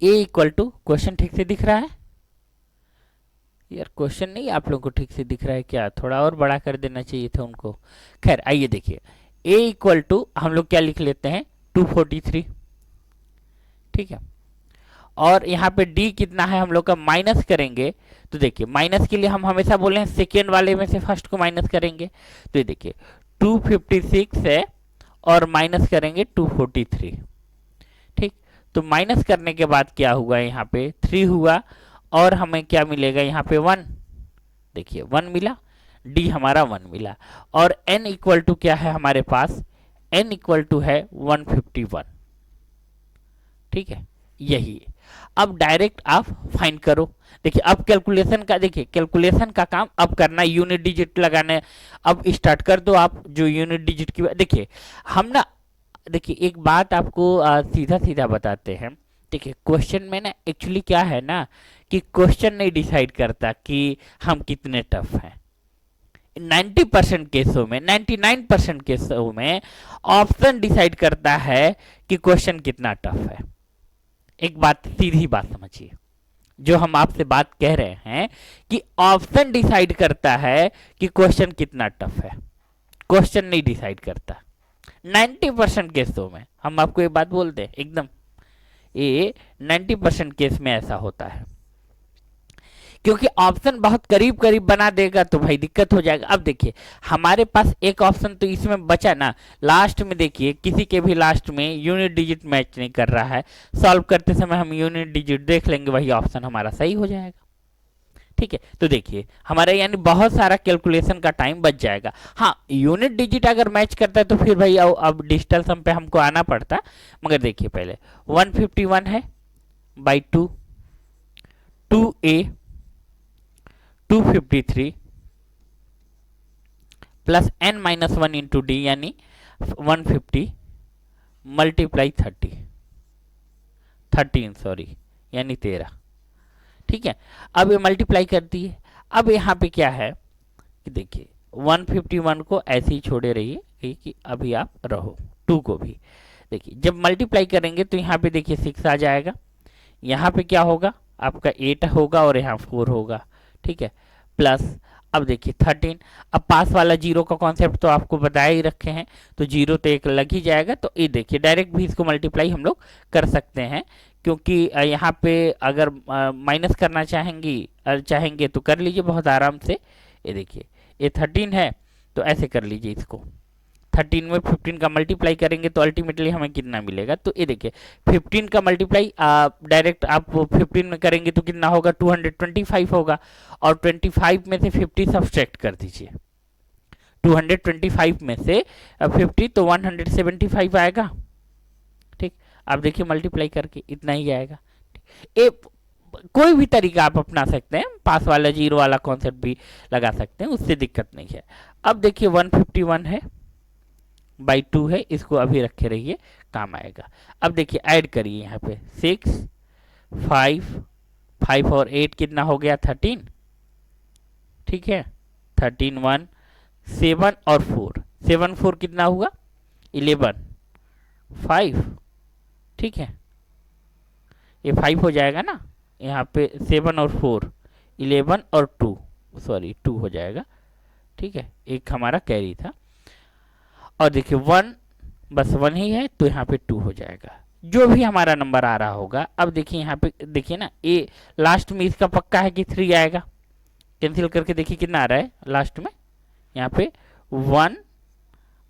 ए इक्वल टू, क्वेश्चन ठीक से दिख रहा है यार? क्वेश्चन नहीं आप लोगों को ठीक से दिख रहा है क्या? थोड़ा और बड़ा कर देना चाहिए था उनको। खैर आइए देखिए, a इक्वल टू हम लोग क्या लिख लेते हैं, 243। ठीक है, और यहाँ पे d कितना है हम लोग का, माइनस करेंगे। तो देखिए माइनस के लिए हम हमेशा बोले हैं सेकेंड वाले में से फर्स्ट को माइनस करेंगे। तो ये देखिए 256 है और माइनस करेंगे 243। ठीक, तो माइनस करने के बाद क्या हुआ, यहाँ पे 3 हुआ और हमें क्या मिलेगा यहाँ पे 1। देखिए 1 मिला, डी हमारा 1 मिला, और n इक्वल टू क्या है हमारे पास, n इक्वल टू है 151। ठीक है, यही। अब डायरेक्ट आप फाइंड करो। देखिए अब कैलकुलेशन का, देखिए कैलकुलेशन का काम अब करना, यूनिट डिजिट लगाने अब स्टार्ट कर दो आप। जो यूनिट डिजिट की देखिए हम ना, देखिए एक बात आपको सीधा सीधा बताते हैं। देखिए क्वेश्चन में ना एक्चुअली क्या है ना, कि क्वेश्चन नहीं डिसाइड करता कि हम कितने टफ हैं। 90% केसों में, 99% केसों में ऑप्शन डिसाइड करता है कि क्वेश्चन कितना टफ है। एक बात, सीधी बात समझिए, जो हम आपसे बात कह रहे हैं कि ऑप्शन डिसाइड करता है कि क्वेश्चन कितना टफ है, क्वेश्चन नहीं डिसाइड करता। 90% केसों में हम आपको ये बात बोलते हैं एकदम, ये 90% केस में ऐसा होता है, क्योंकि ऑप्शन बहुत करीब करीब बना देगा तो भाई दिक्कत हो जाएगा। अब देखिए हमारे पास एक ऑप्शन तो इसमें बचा ना, लास्ट में देखिए किसी के भी लास्ट में यूनिट डिजिट मैच नहीं कर रहा है। सॉल्व करते समय हम यूनिट डिजिट देख लेंगे, वही ऑप्शन हमारा सही हो जाएगा। ठीक है, तो देखिए हमारा यानी बहुत सारा कैलकुलेशन का टाइम बच जाएगा। हाँ, यूनिट डिजिट अगर मैच करता है तो फिर भाई अब डिजिटल सम पे हमको आना पड़ता। मगर देखिए पहले 151 है by 2, 2a 253 plus n minus 1 into D, यानी 150 मल्टीप्लाई 13 सॉरी, यानी 13। ठीक है, अब ये मल्टीप्लाई करती है। अब यहाँ पे क्या है कि देखिए 151 को ऐसे ही छोड़े रहिए कि अभी आप रहो, 2 को भी देखिए जब मल्टीप्लाई करेंगे तो यहाँ पे देखिए 6 आ जाएगा, यहाँ पे क्या होगा आपका 8 होगा और यहाँ 4 होगा। ठीक है, प्लस अब देखिए 13। अब पास वाला जीरो का कॉन्सेप्ट तो आपको बताया ही रखे हैं, तो जीरो तो एक लग ही जाएगा। तो ये देखिए डायरेक्ट भी इसको मल्टीप्लाई हम लोग कर सकते हैं, क्योंकि यहाँ पे अगर माइनस करना चाहेंगे तो कर लीजिए बहुत आराम से। ये देखिए ये 13 है तो ऐसे कर लीजिए इसको, 13 में 15 का मल्टीप्लाई करेंगे तो अल्टीमेटली हमें कितना मिलेगा। तो ये देखिए 15 का मल्टीप्लाई डायरेक्ट आप 15 में करेंगे तो कितना होगा, 225 होगा, और 25 में से 50 सब्सट्रैक्ट कर दीजिए। 225 में से 50 तो 175 आएगा। ठीक, आप देखिए मल्टीप्लाई करके इतना ही आएगा। ये कोई भी तरीका आप अपना सकते हैं, पास वाला जीरो वाला कॉन्सेप्ट भी लगा सकते हैं, उससे दिक्कत नहीं है। अब देखिए 151 है बाई 2 है, इसको अभी रखे रहिए, काम आएगा। अब देखिए ऐड करिए यहाँ पे 6 5 5 और 8 कितना हो गया 13, ठीक है 13 1 7 और 4 7 4 कितना हुआ 11 5, ठीक है ये 5 हो जाएगा ना, यहाँ पे 7 और 4 11 और 2 सॉरी 2 हो जाएगा, ठीक है एक हमारा कैरी था। और देखिए 1 बस 1 ही है तो यहाँ पे 2 हो जाएगा, जो भी हमारा नंबर आ रहा होगा। अब देखिए यहाँ पे देखिए ना, ए लास्ट में इसका पक्का है कि 3 आएगा, कैंसिल करके देखिए कितना आ रहा है लास्ट में, यहाँ पे 1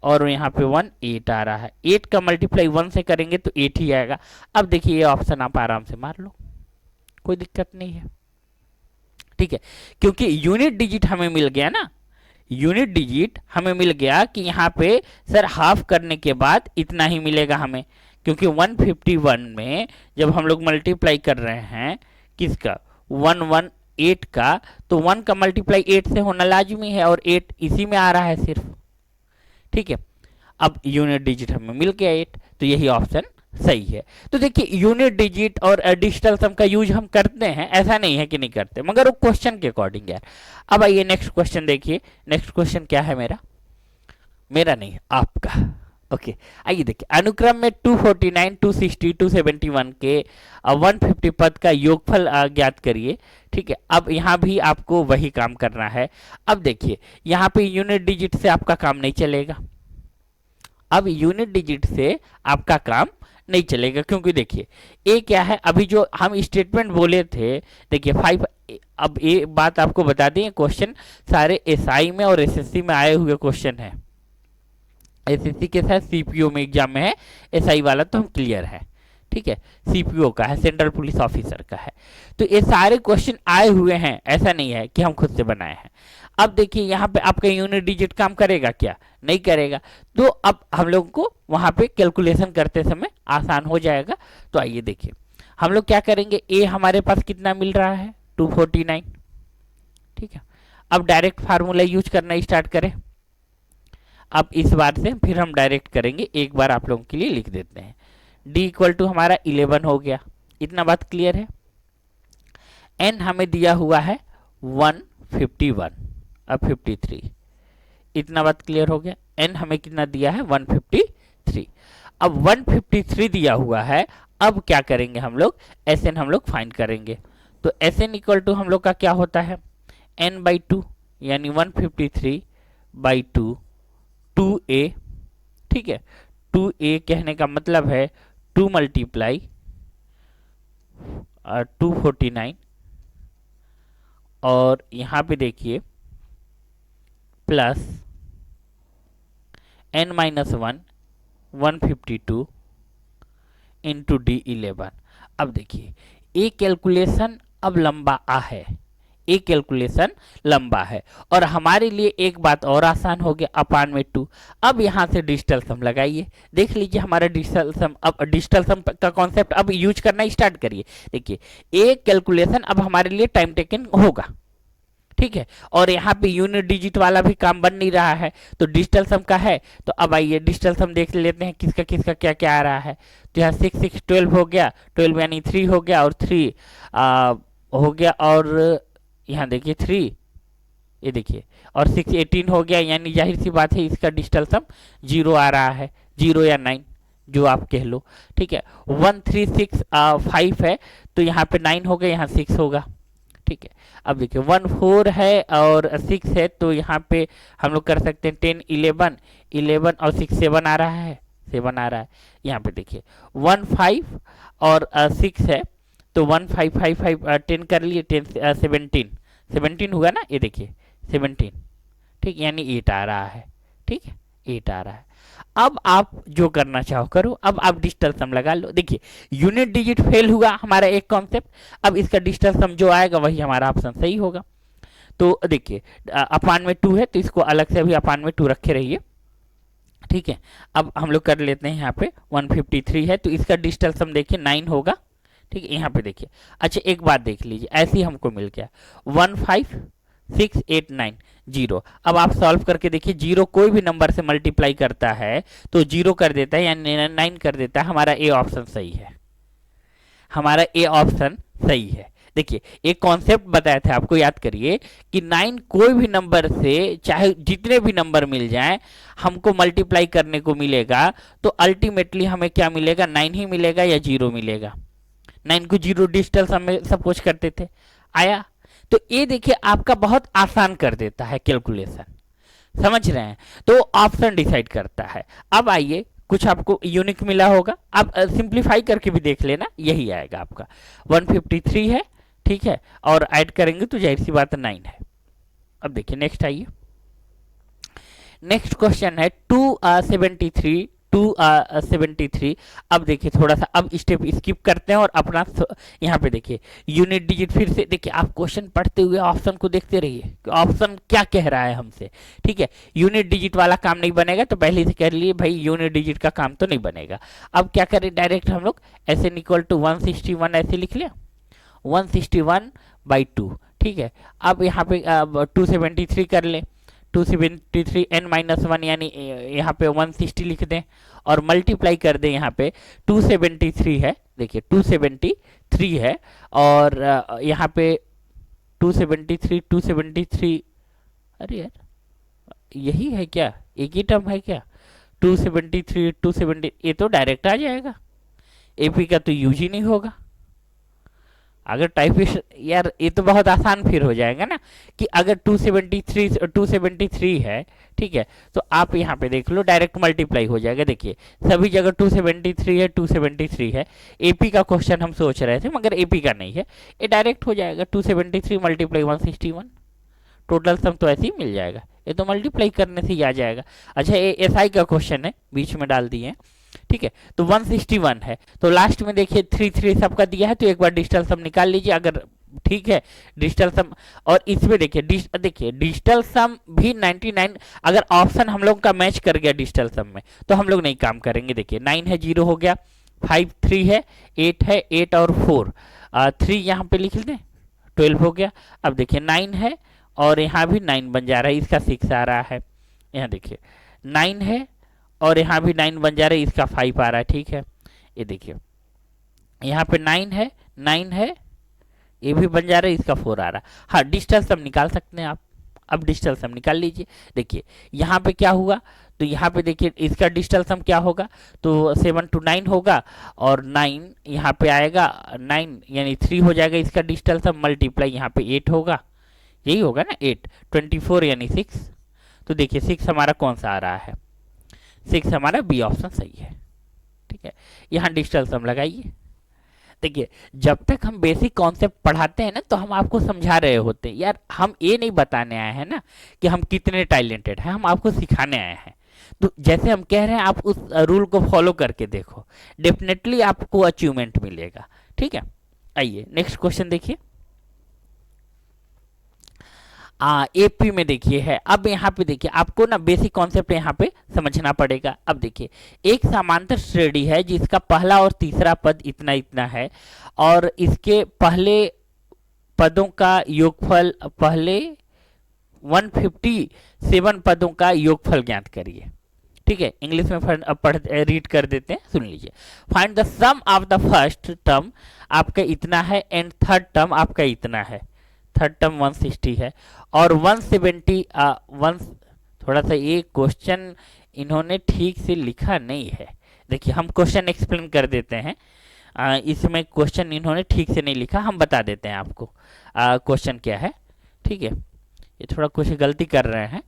और यहाँ पे 1 8 आ रहा है, 8 का मल्टीप्लाई 1 से करेंगे तो 8 ही आएगा। अब देखिए ये ऑप्शन आप आराम से मार लो, कोई दिक्कत नहीं है, ठीक है क्योंकि यूनिट डिजिट हमें मिल गया ना, यूनिट डिजिट हमें मिल गया कि यहाँ पे सर हाफ करने के बाद इतना ही मिलेगा हमें, क्योंकि 151 में जब हम लोग मल्टीप्लाई कर रहे हैं किसका 118 का, तो 1 का मल्टीप्लाई 8 से होना लाजमी है और 8 इसी में आ रहा है सिर्फ, ठीक है। अब यूनिट डिजिट हमें मिल गया 8, तो यही ऑप्शन सही है। तो देखिए यूनिट डिजिट और डिजिटल सम का यूज हम करते हैं, ऐसा नहीं है कि नहीं करते, मगर वो क्वेश्चन के अकॉर्डिंग यार। अब आइए नेक्स्ट क्वेश्चन देखिए, नेक्स्ट क्वेश्चन क्या है मेरा नहीं आपका, ओके आइए देखिए अनुक्रम में 249 260 271 के 150 पद का योगफल ज्ञात करिए, ठीक है। अब यहाँ भी आपको वही काम करना है। अब देखिए यहाँ पे यूनिट डिजिट से आपका काम नहीं चलेगा, अब यूनिट डिजिट से आपका काम नहीं चलेगा, क्योंकि देखिए ए क्या है, अभी जो हम स्टेटमेंट बोले थे देखिए 5, अब ये बात आपको बता दें क्वेश्चन सारे एसआई में और एसएससी में आए हुए क्वेश्चन है, एसएससी के साथ सीपीओ में एग्जाम में है, एसआई वाला तो हम क्लियर है, ठीक है सीपीओ का है, सेंट्रल पुलिस ऑफिसर का है। तो ये सारे क्वेश्चन आए हुए हैं, ऐसा नहीं है कि हम खुद से बनाए हैं। अब देखिए यहाँ पे आपका यूनिट डिजिट काम करेगा क्या, नहीं करेगा, तो अब हम लोग को वहां पे कैलकुलेशन करते समय आसान हो जाएगा। तो आइए देखिए हम लोग क्या करेंगे, ए हमारे पास कितना मिल रहा है 249, ठीक है। अब डायरेक्ट फार्मूला यूज करना स्टार्ट करें, अब इस बार से फिर हम डायरेक्ट करेंगे, एक बार आप लोगों के लिए लिख देते हैं, d इक्वल टू हमारा 11 हो गया, इतना बात क्लियर है। n हमें दिया हुआ है 151, अब 53, इतना बात क्लियर हो गया। n हमें कितना दिया है 153, अब 153 दिया हुआ है, अब क्या करेंगे हम लोग, Sn हम लोग फाइंड करेंगे। तो Sn इक्वल टू हम लोग का क्या होता है n बाई 2, यानी 153 बाई 2 2a, ठीक है 2a कहने का मतलब है 2 मल्टीप्लाई 249, और यहाँ पे देखिए plus n minus 1 152 into d11। अब देखिए ये कैलकुलेशन अब लंबा आ है, एक कैलकुलेशन लंबा है, और हमारे लिए एक बात और आसान हो गया अपान में 2। अब यहाँ से डिजिटल सम लगाइए, देख लीजिए हमारा डिजिटल सम, अब डिजिटल सम का कॉन्सेप्ट अब यूज करना स्टार्ट करिए। देखिए एक कैलकुलेशन अब हमारे लिए टाइम टेकन होगा, ठीक है, और यहाँ पे यूनिट डिजिट वाला भी काम बन नहीं रहा है, तो डिजिटल सम का है। तो अब आइए डिजिटल सम देख लेते हैं किसका किसका क्या क्या आ रहा है। तो यहाँ 6 6 12 हो गया, 12 यानी 3 हो गया, और 3 हो गया, और यहाँ देखिए 3, ये देखिए, और 6 18 हो गया, यानी जाहिर सी बात है इसका डिजिटल सम 0 आ रहा है, 0 या 9 जो आप कह लो, ठीक है। 1 3 6 5 है, तो यहाँ पे 9 हो गया, यहाँ 6 होगा, ठीक है। अब देखिए 1 4 है और 6 है, तो यहाँ पे हम लोग कर सकते हैं 10 11 11 और 6 7 आ रहा है, 7 आ रहा है। यहाँ पे देखिए 1 5 और 6 है, तो 1 5 5 5 10 कर लिए, 10 17 17 हुआ ना, ये देखिए 17, ठीक, यानी 8 आ रहा है, ठीक है 8 आ रहा है। अब आप जो करना चाहो करो, अब आप डिजिटल सम लगा लो। देखिए यूनिट डिजिट फेल हुआ हमारा एक कॉन्सेप्ट, अब इसका डिजिटल सम जो आएगा वही हमारा ऑप्शन सही होगा। तो देखिए अपान में 2 है, तो इसको अलग से अभी अपान में 2 रखे रहिए, ठीक है। अब हम लोग कर लेते हैं यहाँ पे 153 है, तो इसका डिजिटल सम देखिए 9 होगा, ठीक है, यहाँ पे देखिए। अच्छा एक बात देख लीजिए, ऐसे ही हमको मिल गया 15689 जीरो। अब आप सॉल्व करके देखिए, जीरो कोई भी नंबर से मल्टीप्लाई करता है तो जीरो कर देता है यानी 9 कर देता है। हमारा ए ऑप्शन सही है, हमारा ए ऑप्शन सही है। देखिए एक कॉन्सेप्ट बताया था आपको, याद करिए कि 9 कोई भी नंबर से, चाहे जितने भी नंबर मिल जाएं, हमको मल्टीप्लाई करने को मिलेगा तो अल्टीमेटली हमें क्या मिलेगा, 9 ही मिलेगा या जीरो मिलेगा। 9 को जीरो डिजिटल सम में सब कुछ करते थे, आया। तो ये देखिए आपका बहुत आसान कर देता है कैलकुलेशन, समझ रहे हैं। तो ऑप्शन डिसाइड करता है। अब आइए, कुछ आपको यूनिक मिला होगा, आप सिंप्लीफाई करके भी देख लेना, यही आएगा आपका 153 है, ठीक है, और ऐड करेंगे तो जाहिर सी बात 9 है। अब देखिए नेक्स्ट आइए, नेक्स्ट क्वेश्चन है 273। अब देखिए थोड़ा सा अब स्टेप स्किप करते हैं और अपना यहाँ पे देखिए यूनिट डिजिट फिर से देखिए। आप क्वेश्चन पढ़ते हुए ऑप्शन को देखते रहिए कि ऑप्शन क्या कह रहा है हमसे, ठीक है। यूनिट डिजिट वाला काम नहीं बनेगा तो पहले से कह लिए भाई यूनिट डिजिट का काम तो नहीं बनेगा। अब क्या करें, डायरेक्ट हम लोग SN = 161 ऐसे लिख लिया, 161/2, ठीक है। अब यहाँ पे 273 कर लें, 273 n-1 यानी यहाँ पे 160 लिख दें और मल्टीप्लाई कर दें। यहाँ पे 273 है, देखिए 273 है, और यहाँ पे 273, अरे यार यही है क्या, एक ही टर्म है क्या, 270, ये तो डायरेक्ट आ जाएगा, AP का तो यूज ही नहीं होगा। अगर टाइपिस्ट, यार ये तो बहुत आसान फिर हो जाएगा ना कि अगर 273 है, ठीक है, तो आप यहाँ पे देख लो डायरेक्ट मल्टीप्लाई हो जाएगा। देखिए सभी जगह 273 है। AP का क्वेश्चन हम सोच रहे थे मगर AP का नहीं है, ये डायरेक्ट हो जाएगा 273 × 161, टोटल सम तो ऐसे ही मिल जाएगा, ये तो मल्टीप्लाई करने से ही आ जाएगा। अच्छा ये SI का क्वेश्चन है, बीच में डाल दिए, ठीक है। तो 161 है, तो लास्ट में देखिए 3 सबका दिया है, तो एक बार डिजिटल सम निकाल लीजिए अगर ठीक है डिजिटल सम। और इसमें देखिए डिजिटल सम भी 99, अगर ऑप्शन हम लोग का मैच कर गया डिजिटल सम में तो हम लोग नहीं काम करेंगे। देखिए 9 है, 0 हो गया, 5 3 है, 8 है, 8 और 4 3 यहाँ पे लिख दें, 12 हो गया। अब देखिए 9 है और यहाँ भी 9 बन जा रहा है, इसका 6 आ रहा है। यहाँ देखिए 9 है और यहाँ भी 9 बन जा रहा है, इसका 5 आ रहा है, ठीक है। ये देखिए यहाँ पे 9 है, ये भी बन जा रहा है, इसका 4 आ रहा है। हाँ डिजिटल सम निकाल सकते हैं आप, अब डिजिटल सम निकाल लीजिए। देखिए यहाँ पे क्या हुआ, तो यहाँ पे देखिए इसका डिजिटल सम क्या होगा, तो 7 to 9 होगा और 9 यहाँ पे आएगा, 9 यानी 3 हो जाएगा इसका डिजिटल सम, मल्टीप्लाई यहाँ पे 8 होगा, यही होगा ना 8, 24 यानी 6। तो देखिए 6 हमारा कौन सा आ रहा है, 6 हमारा बी ऑप्शन सही है, ठीक है। यहाँ डिजिटल सम लगाइए। देखिए जब तक हम बेसिक कॉन्सेप्ट पढ़ाते हैं ना तो हम आपको समझा रहे होते हैं, यार हम ये नहीं बताने आए हैं ना कि हम कितने टैलेंटेड हैं, हम आपको सिखाने आए हैं। तो जैसे हम कह रहे हैं आप उस रूल को फॉलो करके देखो, डेफिनेटली आपको अचीवमेंट मिलेगा, ठीक है। आइए नेक्स्ट क्वेश्चन देखिए, AP में देखिए है। अब यहाँ पे देखिए आपको ना बेसिक कॉन्सेप्ट यहाँ पे समझना पड़ेगा। अब देखिए एक समांतर श्रेणी है जिसका पहला और तीसरा पद इतना इतना है और इसके पहले पदों का योगफल, पहले 157 पदों का योगफल ज्ञात करिए, ठीक है। इंग्लिश में रीड कर देते हैं, सुन लीजिए। Find the sum of the first term, आपका इतना है, एंड थर्ड टर्म आपका इतना है, थर्ड टर्म 160 है और 170 थोड़ा सा ये क्वेश्चन इन्होंने ठीक से लिखा नहीं है। देखिए हम क्वेश्चन एक्सप्लेन कर देते हैं, इसमें क्वेश्चन इन्होंने ठीक से नहीं लिखा, हम बता देते हैं आपको क्वेश्चन क्या है, ठीक है। ये थोड़ा कुछ गलती कर रहे हैं,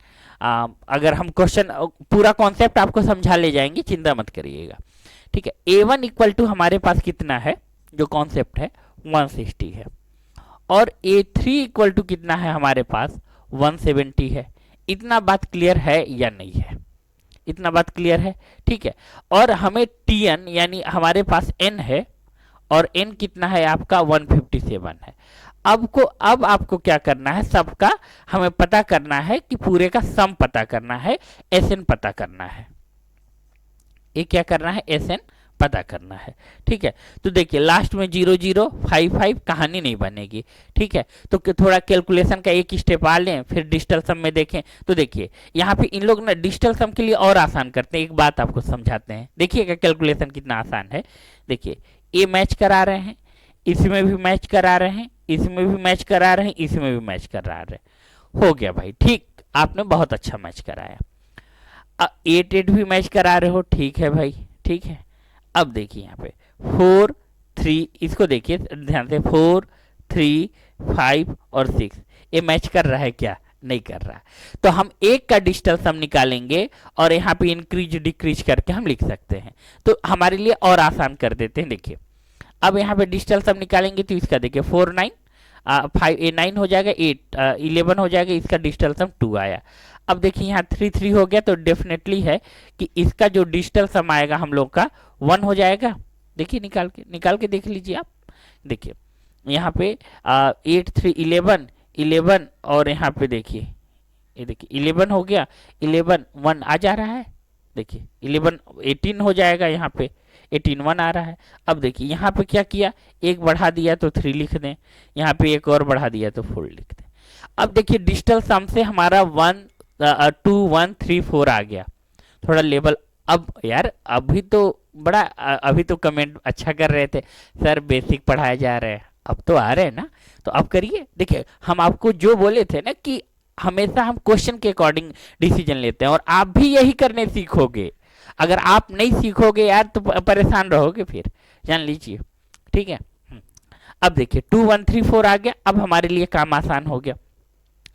अगर हम क्वेश्चन पूरा कॉन्सेप्ट आपको समझा ले जाएंगे, चिंता मत करिएगा, ठीक है। A1 = हमारे पास कितना है, जो कॉन्सेप्ट है 160 है और A3 = कितना है हमारे पास 170 है। इतना बात क्लियर है या नहीं है, इतना बात क्लियर है, ठीक है। और हमें Tn यानी हमारे पास n है और n कितना है आपका 157 है। अब आपको क्या करना है, सबका हमें पता करना है कि पूरे का सम पता करना है, SN पता करना है। ये क्या करना है, SN पता करना है। ठीक है, तो देखिए लास्ट में 0055 कहानी नहीं बनेगी। ठीक है, तो थोड़ा कैलकुलेशन का एक स्टेप आ लें, फिर डिजिटल सम में देखें। तो देखिए यहाँ पे इन लोग ना डिजिटल सम के लिए और आसान करते हैं। एक बात आपको समझाते हैं, देखिएगा कैलकुलेशन कितना आसान है। देखिए ए मैच करा रहे हैं, इसमें भी मैच करा रहे हैं, इसमें भी मैच करा रहे हैं, इसमें भी मैच करा रहे हैं। हो गया भाई, ठीक, आपने बहुत अच्छा मैच कराया। 8 भी मैच करा रहे हो, ठीक है भाई, ठीक है। अब देखिए यहाँ पे 4 3, इसको देखिए ध्यान से, 4 3 5 और 6 ये मैच कर रहा है क्या? नहीं कर रहा। तो हम एक का डिजिटल सम निकालेंगे और यहाँ पे इंक्रीज डिक्रीज करके हम लिख सकते हैं, तो हमारे लिए और आसान कर देते हैं। देखिए अब यहाँ पे डिजिटल सम निकालेंगे तो इसका देखिए 4 9 5 9 हो जाएगा, 8 11 हो जाएगा, इसका डिजिटल सम 2 आया। अब देखिए यहाँ 3 3 हो गया, तो डेफिनेटली है कि इसका जो डिजिटल सम आएगा हम लोग का 1 हो जाएगा। देखिए निकाल के देख लीजिए आप। देखिए यहाँ पे 8 3 11 11 और यहाँ पे देखिए, ये देखिए 11 हो गया, 11 1 आ जा रहा है। देखिए 11 18 हो जाएगा, यहाँ पे 18 1 आ रहा है। अब देखिए यहाँ पे क्या किया, एक बढ़ा दिया तो 3 लिख दें, यहाँ पे एक और बढ़ा दिया तो 4 लिख दें। अब देखिए डिजिटल सम से हमारा 1 2 1 3 4 आ गया, थोड़ा लेवल। अब यार अभी तो बड़ा अभी तो कमेंट अच्छा कर रहे थे सर, बेसिक पढ़ाया जा रहा है, अब तो आ रहे हैं ना, तो अब करिए। देखिए हम आपको जो बोले थे ना कि हमेशा हम क्वेश्चन के अकॉर्डिंग डिसीजन लेते हैं, और आप भी यही करने सीखोगे। अगर आप नहीं सीखोगे यार तो परेशान रहोगे, फिर जान लीजिए। ठीक है, अब देखिए 2 1 3 4 आ गया, अब हमारे लिए काम आसान हो गया।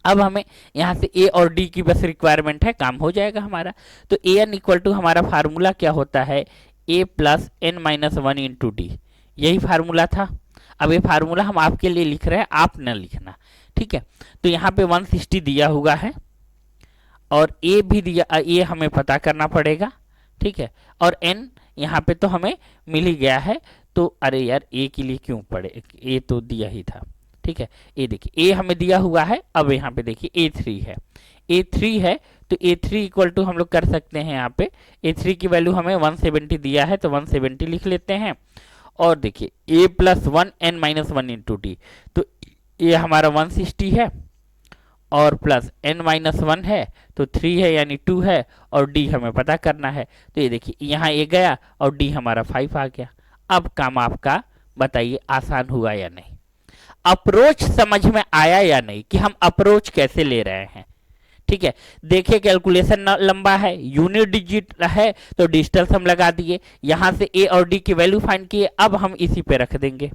अब हमें यहाँ से ए और डी की बस रिक्वायरमेंट है, काम हो जाएगा हमारा। तो ए एन इक्वल टू हमारा फार्मूला क्या होता है, A plus N minus 1 into D, यही फार्मूला था। अब ये फार्मूला हम आपके लिए लिख रहे हैं, आप न लिखना। ठीक है, तो यहाँ पे 160 दिया हुआ है और ए भी दिया, ए हमें पता करना पड़ेगा। ठीक है, और एन यहाँ पे तो हमें मिल ही गया है, तो अरे यार ए के लिए क्यों पड़े, ए तो दिया ही था। ठीक है, ए देखिए ए हमें दिया हुआ है, अब यहाँ पे देखिए A3 है, A3 है, तो A3 इक्वल टू हम लोग कर सकते हैं यहाँ पे, A3 की वैल्यू हमें 170 दिया है तो 170 लिख लेते हैं। और देखिए A plus 1 N minus 1 into D, तो ये हमारा 160 है और प्लस N माइनस 1 है तो 3 है यानी 2 है, और D हमें पता करना है। तो ये देखिए यहाँ ए गया और D हमारा 5 आ गया। अब काम आपका बताइए आसान हुआ या नहीं, अप्रोच समझ में आया या नहीं कि हम अप्रोच कैसे ले रहे हैं। ठीक है, देखिए कैलकुलेशन लंबा है, यूनिट डिजिट है तो डिजिटल सम लगा दिए, यहां से ए और डी की वैल्यू फाइंड किए, अब हम इसी पे रख देंगे,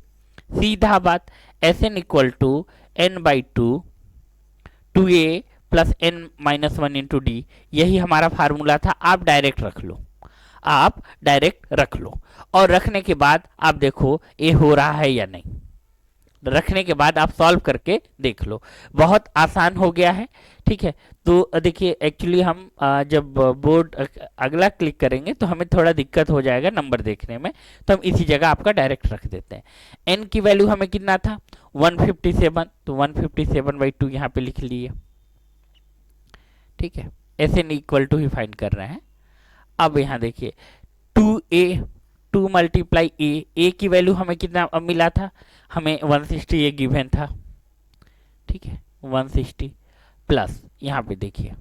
सीधा बात। S N equal to N by two A plus N minus 1 into D, यही हमारा फार्मूला था। आप डायरेक्ट रख लो, आप डायरेक्ट रख लो, और रखने के बाद आप देखो ए हो रहा है या नहीं। रखने के बाद आप सॉल्व करके देख लो, बहुत आसान हो गया है। ठीक है, तो देखिए एक्चुअली हम जब बोर्ड अगला क्लिक करेंगे तो हमें थोड़ा दिक्कत हो जाएगा नंबर देखने में, तो हम इसी जगह आपका डायरेक्ट रख देते हैं। एन की वैल्यू हमें कितना था 157, तो 157/2 यहाँ पे लिख लिए। ठीक है, एस एन इक्वल टू ही फाइंड कर रहे हैं। अब यहाँ देखिए 2a 2 मल्टीप्लाई ए की वैल्यू हमें कितना मिला था, हमें 160 ये गिवन था। ठीक है, 160 प्लस यहाँ पे देखिए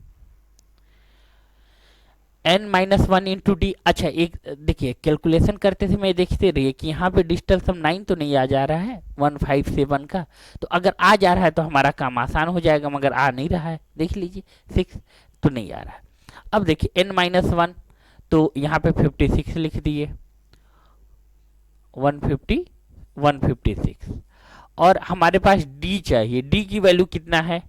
n माइनस 1 इंटू डी। अच्छा एक देखिए कैलकुलेशन करते थे मैं देखते रहिए कि यहाँ पे डिजिटल सम 9 तो नहीं आ जा रहा है 157 का, तो अगर आ जा रहा है तो हमारा काम आसान हो जाएगा, मगर आ नहीं रहा है, देख लीजिए 6 तो नहीं आ रहा है। अब देखिए n माइनस 1, तो यहाँ पे 56 लिख दिए, 156, और हमारे पास d चाहिए, d की वैल्यू कितना है,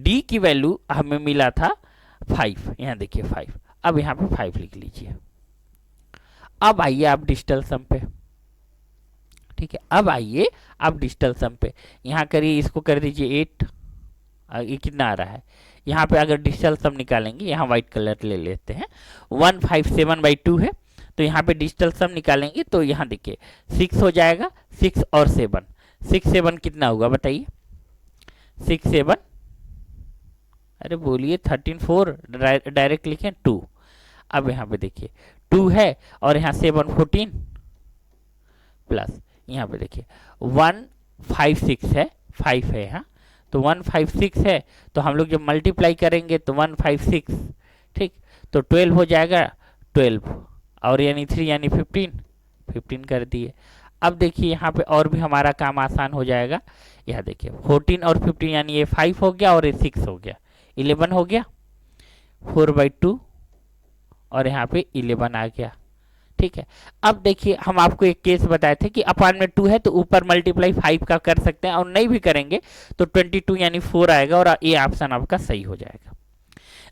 d की वैल्यू हमें मिला था 5, यहाँ देखिए 5, अब यहाँ पे 5 लिख लीजिए। अब आइए आप डिजिटल सम पे। ठीक है, अब आइए आप डिजिटल सम पे, यहाँ करिए, इसको कर दीजिए 8, ये कितना आ रहा है, यहाँ पे अगर डिजिटल सम निकालेंगे, यहाँ व्हाइट कलर ले लेते हैं, 157/2 है, तो यहाँ पे डिजिटल सम निकालेंगे तो यहाँ देखिए 6 हो जाएगा, 6 और 7, 6 7 कितना होगा बताइए, 6 7, अरे बोलिए 13 4, डायरेक्ट लिखें 2। अब यहाँ पे देखिए 2 है और यहाँ 7 14 प्लस यहाँ पे देखिए 156 है, 5 है यहाँ, तो 156 है, तो हम लोग जब मल्टीप्लाई करेंगे तो 156, ठीक, तो 12 हो जाएगा, 12 और यानी 3 यानी 15 कर दिए। अब देखिए यहाँ पे और भी हमारा काम आसान हो जाएगा। यहाँ देखिए 14 और 15 यानी ये 5 हो गया और ये 6 हो गया, 11 हो गया, 4/2 और यहाँ पे 11 आ गया, ठीक है। अब देखिए हम आपको एक केस बताए थे कि अपान में 2 है तो ऊपर मल्टीप्लाई 5 का कर सकते हैं, और नहीं भी करेंगे तो 22 यानी 4 आएगा और ये ऑप्शन आपका सही हो जाएगा।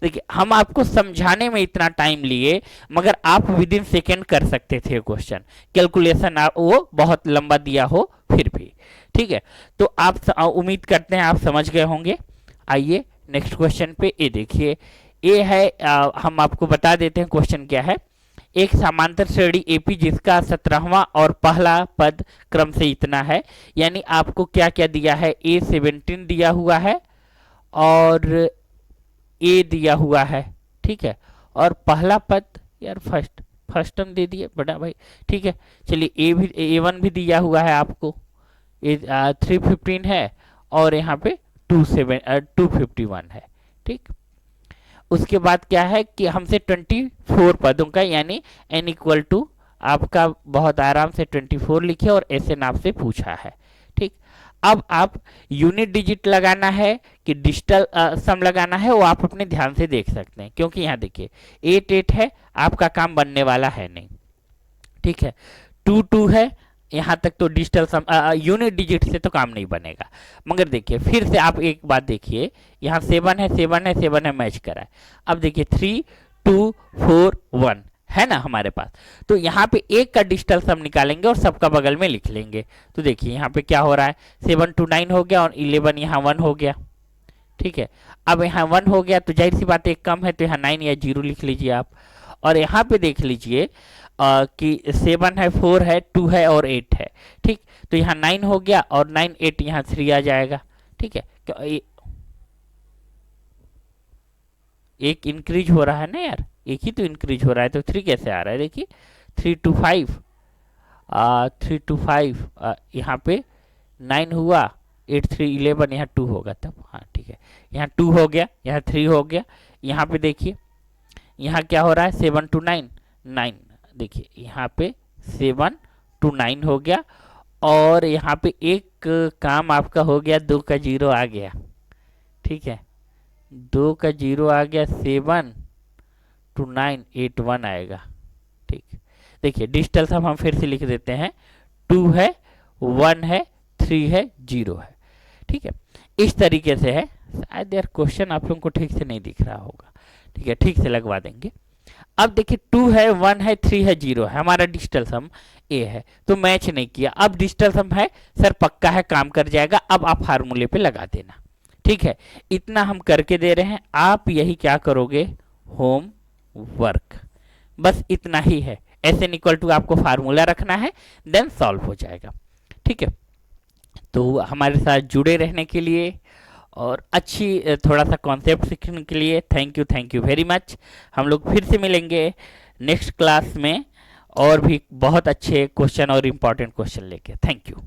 देखिए हम आपको समझाने में इतना टाइम लिए, मगर आप विद इन सेकेंड कर सकते थे क्वेश्चन, कैलकुलेशन वो बहुत लंबा दिया हो फिर भी, ठीक है। तो आप उम्मीद करते हैं आप समझ गए होंगे। आइए नेक्स्ट क्वेश्चन पे, ये देखिए, ये है हम आपको बता देते हैं क्वेश्चन क्या है। एक समांतर श्रेणी एपी जिसका 17वां और पहला पद क्रम से इतना है, यानी आपको क्या क्या दिया है, A17 दिया हुआ है और ए दिया हुआ है, ठीक है, और पहला पद यार फर्स्ट टर्म दे दिए बड़ा भाई, ठीक है। चलिए A1 भी दिया हुआ है आपको, 315 है और यहाँ पे 251 है, ठीक। उसके बाद क्या है कि हमसे 24 पदों का यानी n इक्वल टू आपका बहुत आराम से 24 लिखे और ऐसे नाम से पूछा है, ठीक। अब आप यूनिट डिजिट लगाना है कि डिजिटल सम लगाना है वो आप अपने ध्यान से देख सकते हैं, क्योंकि यहाँ देखिए 8 है, आपका काम बनने वाला है नहीं, ठीक है। 2 है, यहाँ तक तो डिजिटल सम यूनिट डिजिट से तो काम नहीं बनेगा। मगर देखिए फिर से आप एक बात देखिए, यहाँ 7 है मैच करा है। अब देखिए 3 2 4 1 है ना हमारे पास, तो यहाँ पे एक का डिजिटल सम निकालेंगे और सबका बगल में लिख लेंगे। तो देखिए यहाँ पे क्या हो रहा है, 7 to 9 हो गया और 11 यहाँ 1 हो गया, ठीक है। अब यहाँ 1 हो गया तो जाहिर सी बात एक कम है, तो यहाँ 9 या 0 लिख लीजिए आप। और यहाँ पे देख लीजिए कि 7 है, 4 है, 2 है और 8 है, ठीक। तो यहाँ 9 हो गया और 9 8 यहाँ 3 आ जाएगा, ठीक है। एक इंक्रीज हो रहा है ना यार, एक ही तो इंक्रीज हो रहा है, तो 3 कैसे आ रहा है, देखिए 3 to 5 3 to 5 यहाँ पे 9 हुआ, 8 3 11 यहाँ 2 होगा तब, हाँ ठीक है। यहाँ 2 हो गया, यहाँ 3 हो गया, यहाँ पे देखिए यहाँ क्या हो रहा है, 7 to 9 9, देखिए यहाँ पे 7 to 9 हो गया और यहाँ पे एक काम आपका हो गया, 2 का 0 आ गया, ठीक है, 2 का 0 आ गया, 7 to 9 8 1 आएगा, ठीक। देखिए डिजिटल सम हम फिर से लिख देते हैं, 2 है, 1 है, 3 है, 0 है, ठीक है। इस तरीके से है, शायद यार क्वेश्चन आप लोगों को ठीक से नहीं दिख रहा होगा, ठीक है, ठीक से लगवा देंगे। अब देखिए 2 है, 1 है, 3 है, 0 है, हमारा डिजिटल सम ए है, तो मैच नहीं किया। अब डिजिटल सम है सर, पक्का है, काम कर जाएगा, अब आप फार्मूले पे लगा देना, ठीक है। इतना हम करके दे रहे हैं, आप यही क्या करोगे, होम वर्क, बस इतना ही है। एन इक्वल टू आपको फार्मूला रखना है, देन सॉल्व हो जाएगा, ठीक है। तो हमारे साथ जुड़े रहने के लिए और अच्छी थोड़ा सा कॉन्सेप्ट सीखने के लिए थैंक यू वेरी मच। हम लोग फिर से मिलेंगे नेक्स्ट क्लास में और भी बहुत अच्छे क्वेश्चन और इम्पोर्टेंट क्वेश्चन लेके। Thank you.